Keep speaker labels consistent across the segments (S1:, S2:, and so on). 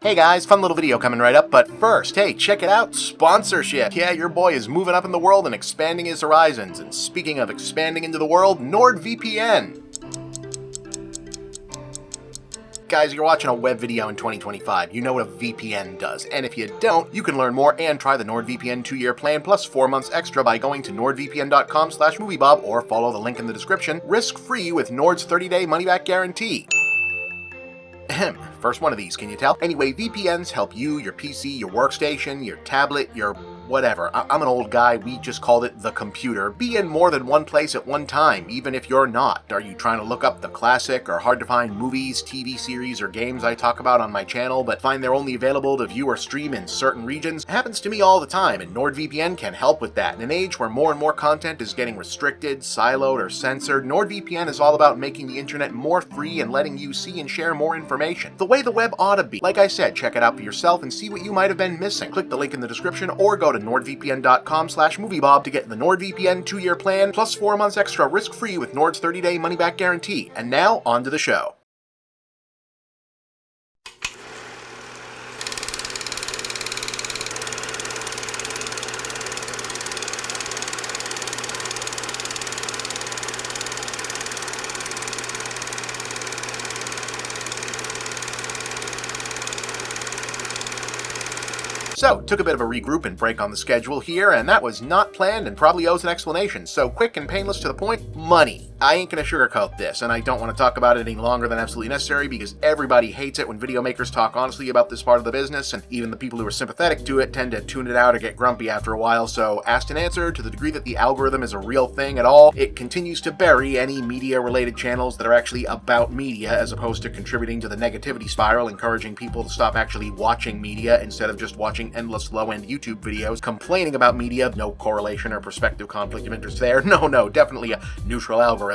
S1: Hey guys, fun little video coming right up, but first, hey, check it out, sponsorship! Yeah, your boy is moving up in the world and expanding his horizons, and speaking of expanding into the world, NordVPN! Guys, you're watching a web video in 2025, you know what a VPN does, and if you don't, you can learn more and try the NordVPN 2-year plan plus 4 months extra by going to nordvpn.com/moviebob or follow the link in the description, risk-free with Nord's 30-day money-back guarantee. First one of these, can you tell? Anyway, VPNs help you, your PC, your workstation, your tablet, your whatever. I'm an old guy, we just called it the computer. Be in more than one place at one time, even if you're not. Are you trying to look up the classic or hard to find movies, TV series, or games I talk about on my channel, but find they're only available to view or stream in certain regions? It happens to me all the time, and NordVPN can help with that. In an age where more and more content is getting restricted, siloed, or censored, NordVPN is all about making the internet more free and letting you see and share more information. The way the web ought to be. Like I said, check it out for yourself and see what you might have been missing. Click the link in the description or go to nordvpn.com/moviebob to get the NordVPN 2-year plan plus 4 months extra risk-free with Nord's 30-day money-back guarantee. And now, on to the show. So, took a bit of a regroup and break on the schedule here, and that was not planned and probably owes an explanation. So, quick and painless to the point, money. I ain't gonna sugarcoat this, and I don't want to talk about it any longer than absolutely necessary because everybody hates it when video makers talk honestly about this part of the business, and even the people who are sympathetic to it tend to tune it out or get grumpy after a while. So, asked and answered, to the degree that the algorithm is a real thing at all, it continues to bury any media-related channels that are actually about media as opposed to contributing to the negativity spiral, encouraging people to stop actually watching media instead of just watching endless low-end YouTube videos complaining about media. No correlation or perspective conflict of interest there. No, definitely a neutral algorithm.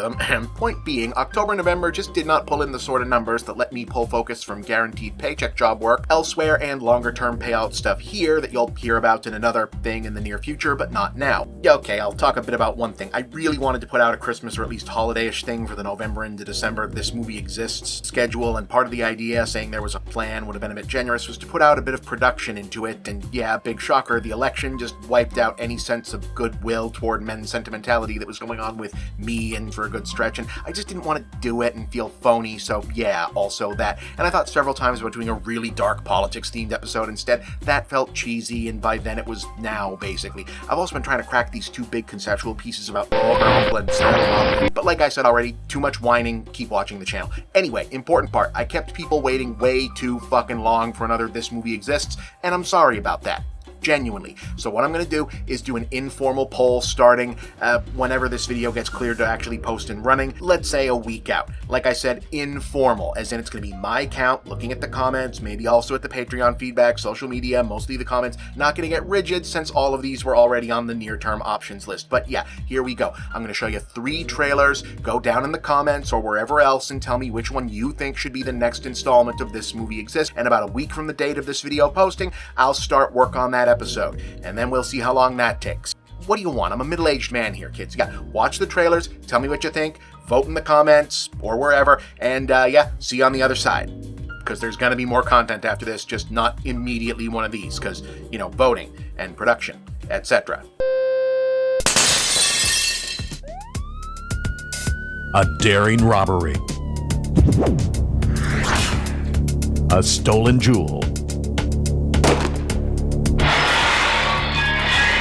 S1: Point being, October and November just did not pull in the sort of numbers that let me pull focus from guaranteed paycheck job work elsewhere and longer-term payout stuff here that you'll hear about in another thing in the near future, but not now. Yeah, okay, I'll talk a bit about one thing. I really wanted to put out a Christmas or at least holiday-ish thing for the November into December This Movie Exists schedule, and part of the idea, saying there was a plan, would have been a bit generous, was to put out a bit of production into it, and yeah, big shocker, the election just wiped out any sense of goodwill toward men's sentimentality that was going on with me and for a good stretch, and I just didn't want to do it and feel phony, so yeah, also that. And I thought several times about doing a really dark politics-themed episode instead. That felt cheesy, and by then it was now, basically. I've also been trying to crack these two big conceptual pieces about but like I said already, too much whining, keep watching the channel. Anyway, important part, I kept people waiting way too fucking long for another This Movie Exists, and I'm sorry about that. Genuinely. So what I'm going to do is do an informal poll starting whenever this video gets cleared to actually post and running, let's say a week out. Like I said, informal, as in it's going to be my account, looking at the comments, maybe also at the Patreon feedback, social media, mostly the comments, not going to get rigid since all of these were already on the near-term options list. But yeah, here we go. I'm going to show you 3 trailers, go down in the comments or wherever else and tell me which one you think should be the next installment of This Movie Exists, and about a week from the date of this video posting, I'll start work on that episode, and then we'll see how long that takes. What do you want? I'm a middle-aged man here, kids. Yeah, watch the trailers, tell me what you think, vote in the comments or wherever, and yeah, see you on the other side. Because there's gonna be more content after this, just not immediately one of these, because, you know, voting and production, etc.
S2: A daring robbery. A stolen jewel.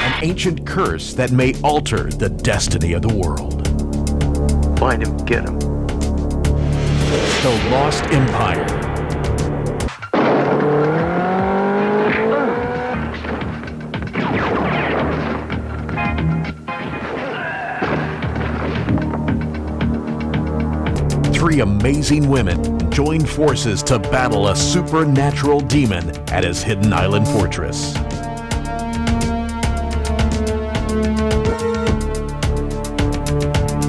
S2: An ancient curse that may alter the destiny of the world.
S3: Find him, get him.
S2: The Lost Empire. Three amazing women join forces to battle a supernatural demon at his hidden island fortress.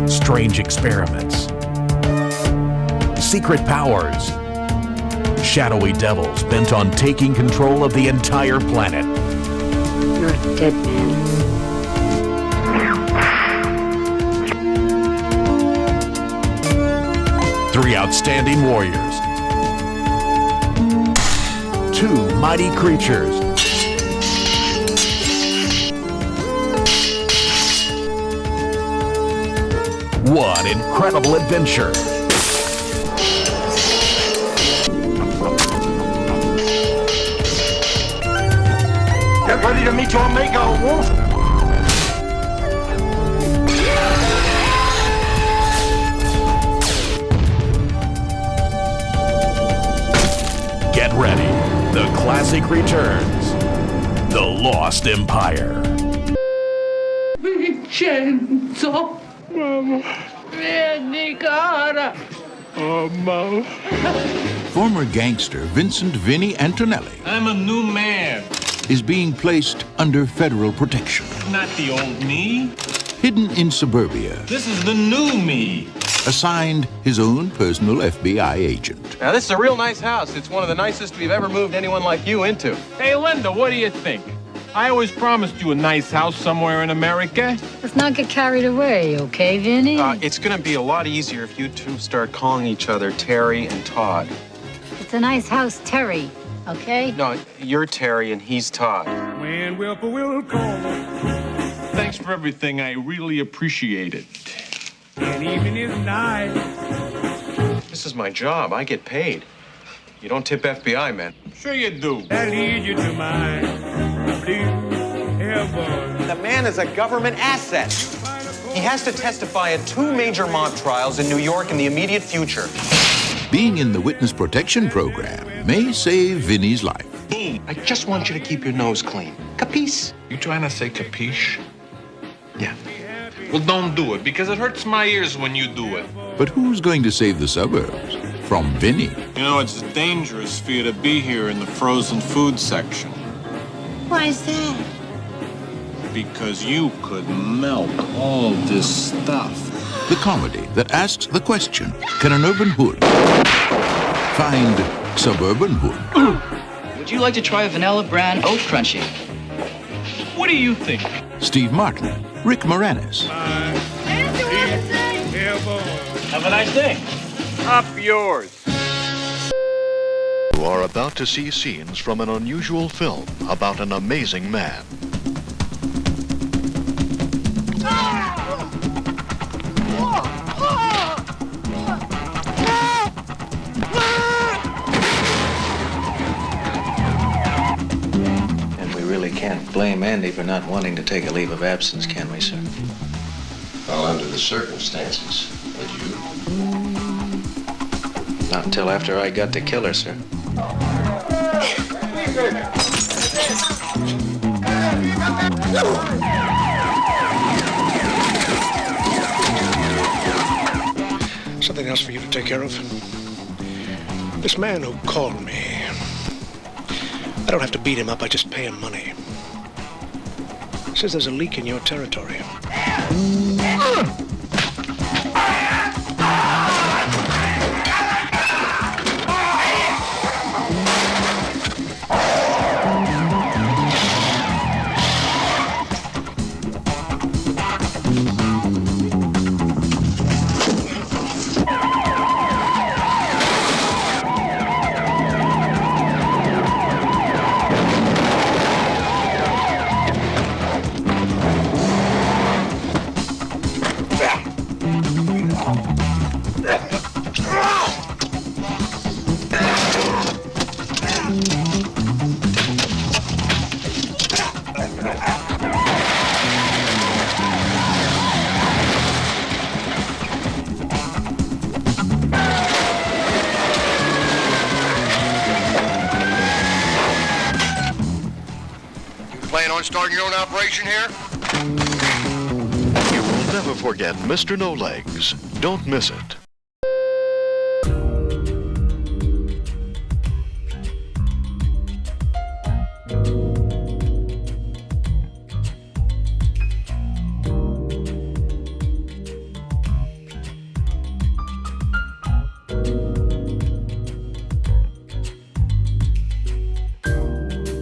S2: Strange experiments, secret powers, shadowy devils bent on taking control of the entire planet.
S4: You're a dead man.
S2: 3 outstanding warriors two mighty creatures. One incredible adventure.
S5: Get ready to meet your maker, Wolf.
S2: Get ready. The classic returns. The Lost Empire.
S6: Vincenzo. Mamma. Vieni, cara. Oh, Mama.
S7: Former gangster Vincent Vinny Antonelli
S8: I'm a new man.
S7: is being placed under federal protection.
S8: Not the old me.
S7: Hidden in suburbia,
S8: This is the new me.
S7: assigned his own personal FBI agent.
S9: Now, this is a real nice house. It's one of the nicest we've ever moved anyone like you into.
S8: Hey, Linda, what do you think? I always promised you a nice house somewhere in America.
S4: Let's not get carried away, okay, Vinny?
S9: It's gonna be a lot easier if you two start calling each other Terry and Todd.
S4: It's a nice house, Terry, okay?
S9: No, you're Terry and he's Todd.
S6: When Wilbur will call.
S8: Thanks for everything. I really appreciate it.
S6: And even is night.
S9: This is my job. I get paid. You don't tip FBI, man.
S8: Sure you do.
S6: That leads you to my blue heaven.
S9: The man is a government asset. He has to testify at two major mob trials in New York in the immediate future.
S7: Being in the witness protection program may save Vinny's life.
S8: Boom.
S9: I just want you to keep your nose clean. Capiche?
S8: You trying to say capiche?
S9: Yeah.
S8: Well, don't do it, because it hurts my ears when you do it.
S7: But who's going to save the suburbs from Vinny?
S8: You know, it's dangerous for you to be here in the frozen food section.
S4: Why is that?
S8: Because you could melt all this stuff.
S7: The comedy that asks the question, can an urban hood find suburban hood?
S10: Would you like to try a vanilla bran oat crunchy?
S8: What do you think?
S7: Steve Martin, Rick Moranis.
S8: Have a nice day. Up yours.
S11: You are about to see scenes from an unusual film about an amazing man.
S3: And we really can't blame Andy for not wanting to take a leave of absence, can we, sir?
S12: Well, under the circumstances, would you?
S3: Not until after I got to kill her, sir.
S5: Something else for you to take care of. This man who called me. I don't have to beat him up, I just pay him money. Says there's a leak in your territory.
S11: Plan on starting your own operation here? You will never forget Mr. No Legs. Don't miss it.